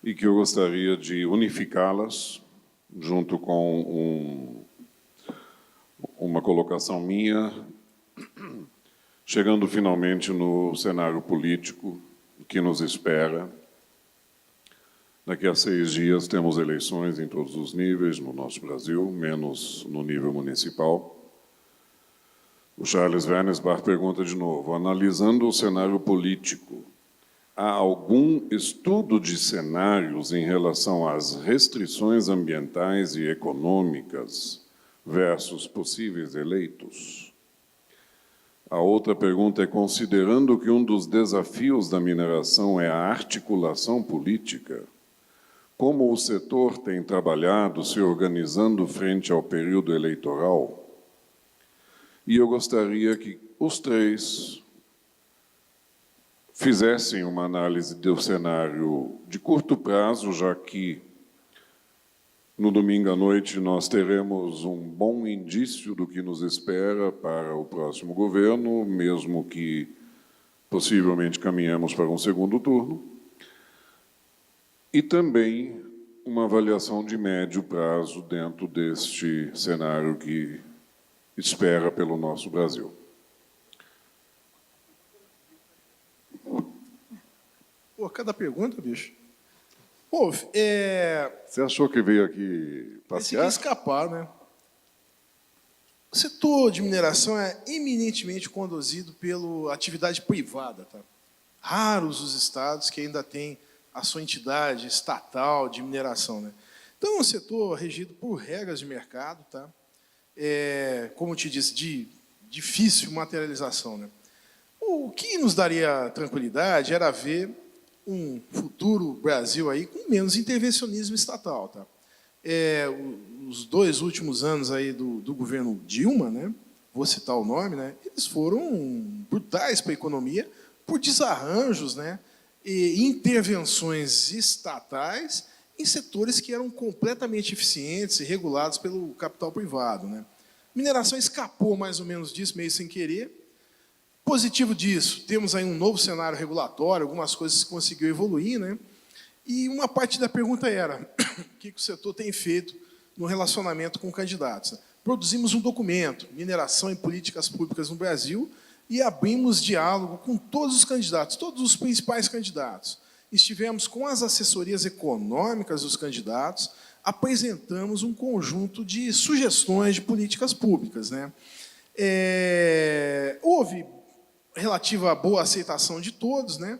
e que eu gostaria de unificá-las junto com uma colocação minha, chegando finalmente no cenário político que nos espera. Daqui a 6 dias temos eleições em todos os níveis no nosso Brasil, menos no nível municipal. O Charles Wernesbach pergunta de novo, analisando o cenário político, há algum estudo de cenários em relação às restrições ambientais e econômicas versus possíveis eleitos? A outra pergunta é, considerando que um dos desafios da mineração é a articulação política, como o setor tem trabalhado se organizando frente ao período eleitoral? E eu gostaria que os três fizessem uma análise do cenário de curto prazo, já que no domingo à noite nós teremos um bom indício do que nos espera para o próximo governo, mesmo que possivelmente caminhemos para um segundo turno, e também uma avaliação de médio prazo dentro deste cenário que espera pelo nosso Brasil. Pô, cada pergunta, bicho. Pô, Você achou que veio aqui passear? Esse aqui escapar, né? O setor de mineração é eminentemente conduzido pela atividade privada, tá? Raros os estados que ainda têm a sua entidade estatal de mineração, né? Então, é um setor regido por regras de mercado, tá? Como eu te disse, de difícil materialização, né? O que nos daria tranquilidade era ver um futuro Brasil aí com menos intervencionismo estatal, tá? Os 2 últimos anos aí do governo Dilma, né? Vou citar o nome, né? Eles foram brutais para a economia por desarranjos, né? E intervenções estatais em setores que eram completamente eficientes e regulados pelo capital privado, né? Mineração escapou mais ou menos disso, meio sem querer. Positivo disso, temos aí um novo cenário regulatório, algumas coisas que conseguiu evoluir, né? E uma parte da pergunta era, o que o setor tem feito no relacionamento com candidatos? Produzimos um documento, Mineração e Políticas Públicas no Brasil, e abrimos diálogo com todos os candidatos, todos os principais candidatos. Estivemos com as assessorias econômicas dos candidatos, apresentamos um conjunto de sugestões de políticas públicas, né? Houve relativa boa aceitação de todos, né?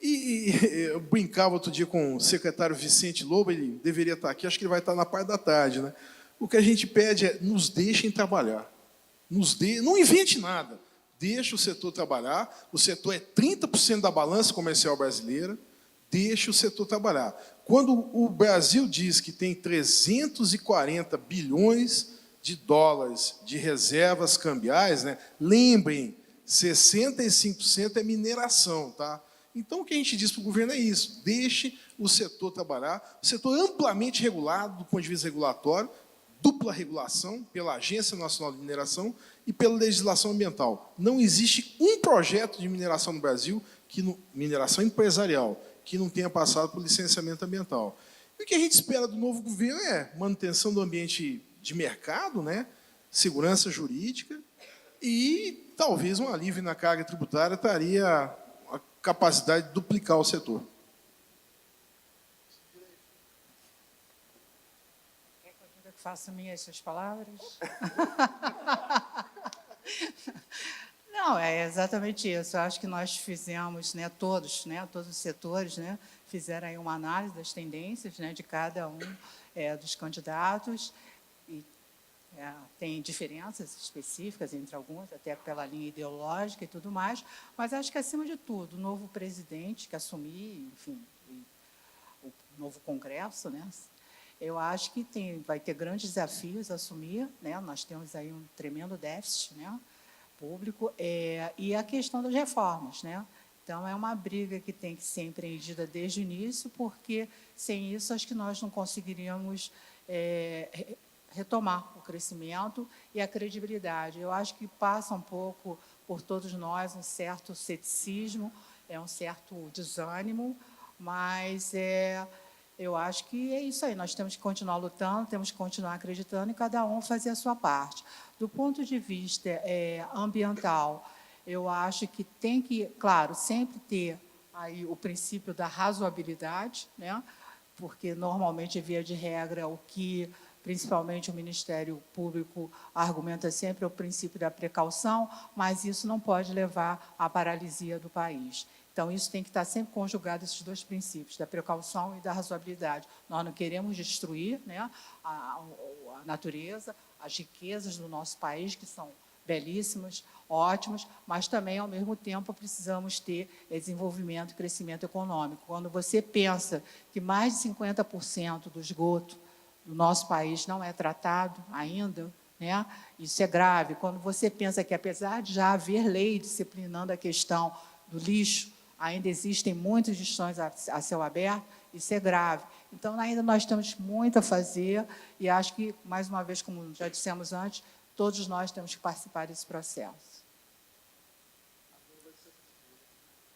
E eu brincava outro dia com o secretário Vicente Lobo, ele deveria estar aqui, acho que ele vai estar na parte da tarde, né? O que a gente pede é, nos deixem trabalhar. Não invente nada. Deixe o setor trabalhar. O setor é 30% da balança comercial brasileira. Deixe o setor trabalhar. Quando o Brasil diz que tem 340 bilhões de dólares de reservas cambiais, né? Lembrem, 65% é mineração, tá? Então, o que a gente diz para o governo é isso: deixe o setor trabalhar, o setor amplamente regulado do ponto de vista regulatório, dupla regulação pela Agência Nacional de Mineração e pela legislação ambiental. Não existe um projeto de mineração no Brasil, mineração empresarial, que não tenha passado por licenciamento ambiental. E o que a gente espera do novo governo é manutenção do ambiente de mercado, né? Segurança jurídica e talvez um alívio na carga tributária traria a capacidade de duplicar o setor. Quer que eu diga que faça minhas suas palavras? Não, é exatamente isso. Eu acho que nós fizemos, né, todos os setores, né, fizeram aí uma análise das tendências, né, de cada um dos candidatos. E tem diferenças específicas entre alguns, até pela linha ideológica e tudo mais, mas acho que, acima de tudo, o novo presidente que assumir, enfim, o novo Congresso, né, eu acho que vai ter grandes desafios a assumir, né, nós temos aí um tremendo déficit, né, público, e a questão das reformas, né? Então, é uma briga que tem que ser empreendida desde o início, porque, sem isso, acho que nós não conseguiríamos retomar o crescimento e a credibilidade. Eu acho que passa um pouco por todos nós um certo ceticismo, um certo desânimo, mas eu acho que é isso aí. Nós temos que continuar lutando, temos que continuar acreditando e cada um fazer a sua parte. Do ponto de vista ambiental, eu acho que tem que, claro, sempre ter aí o princípio da razoabilidade, né? Porque, normalmente, via de regra, o que, principalmente, o Ministério Público argumenta sempre é o princípio da precaução, mas isso não pode levar à paralisia do país. Então, isso tem que estar sempre conjugado, esses dois princípios, da precaução e da razoabilidade. Nós não queremos destruir, né, a natureza, as riquezas do nosso país, que são belíssimas, ótimas, mas também, ao mesmo tempo, precisamos ter desenvolvimento e crescimento econômico. Quando você pensa que mais de 50% do esgoto do nosso país não é tratado ainda, né, isso é grave. Quando você pensa que, apesar de já haver lei disciplinando a questão do lixo, ainda existem muitas gestões a céu aberto, isso é grave. Então, ainda nós temos muito a fazer e acho que, mais uma vez, como já dissemos antes, todos nós temos que participar desse processo.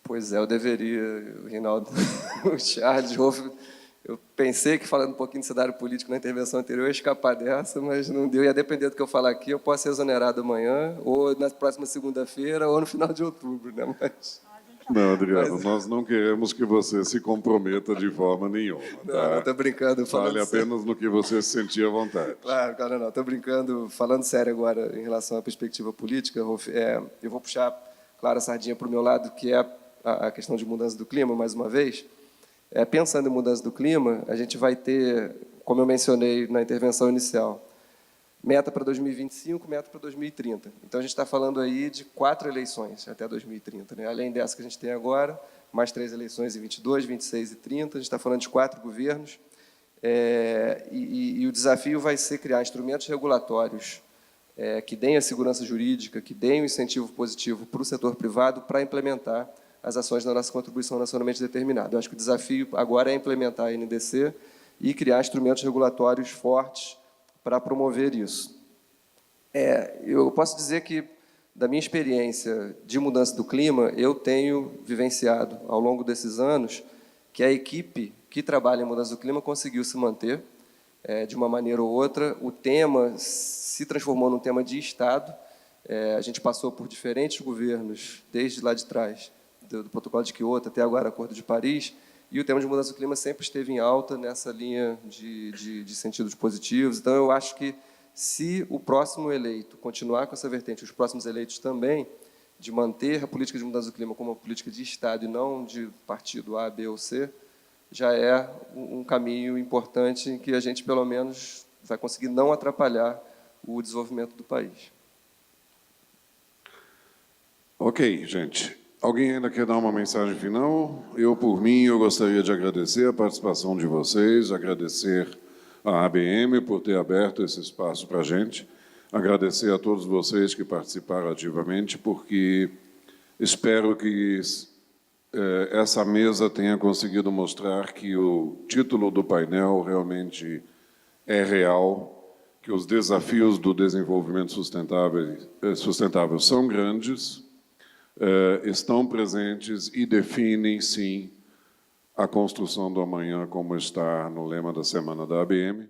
Pois é, eu deveria, Reinaldo. O Charles Hoff, eu pensei que, falando um pouquinho de cenário político na intervenção anterior, eu ia escapar dessa, mas não deu. Ia depender do que eu falar aqui, eu posso ser exonerado amanhã, ou na próxima segunda-feira, ou no final de outubro, né? Mas... Não, Adriano, nós não queremos que você se comprometa de forma nenhuma. Tá? Não, estou brincando. Fale apenas no que você se sentir à vontade. Claro, cara, não, estou brincando. Falando sério agora, em relação à perspectiva política, Rolf, eu vou puxar, claro, a sardinha para o meu lado, que é a questão de mudança do clima, mais uma vez. Pensando em mudança do clima, a gente vai ter, como eu mencionei na intervenção inicial, meta para 2025, meta para 2030. Então, a gente está falando aí de 4 eleições até 2030. Né? Além dessa que a gente tem agora, mais 3 eleições em 22, 26 e 30. A gente está falando de 4 governos. E o desafio vai ser criar instrumentos regulatórios que deem a segurança jurídica, que deem o incentivo positivo para o setor privado para implementar as ações da nossa contribuição nacionalmente determinada. Eu acho que o desafio agora é implementar a NDC e criar instrumentos regulatórios fortes para promover isso. Eu posso dizer que, da minha experiência de mudança do clima, eu tenho vivenciado, ao longo desses anos, que a equipe que trabalha em mudança do clima conseguiu se manter, de uma maneira ou outra. O tema se transformou num tema de Estado. A gente passou por diferentes governos, desde lá de trás, do Protocolo de Quioto até agora, Acordo de Paris, e o tema de mudança do clima sempre esteve em alta nessa linha de sentidos positivos. Então, eu acho que, se o próximo eleito continuar com essa vertente, os próximos eleitos também, de manter a política de mudança do clima como uma política de Estado e não de partido A, B ou C, já é um caminho importante em que a gente, pelo menos, vai conseguir não atrapalhar o desenvolvimento do país. Ok, gente. Alguém ainda quer dar uma mensagem final? Eu, por mim, eu gostaria de agradecer a participação de vocês, agradecer à ABM por ter aberto esse espaço para a gente, agradecer a todos vocês que participaram ativamente, porque espero que essa mesa tenha conseguido mostrar que o título do painel realmente é real, que os desafios do desenvolvimento sustentável são grandes, estão presentes e definem, sim, a construção do amanhã, como está no lema da Semana da ABM.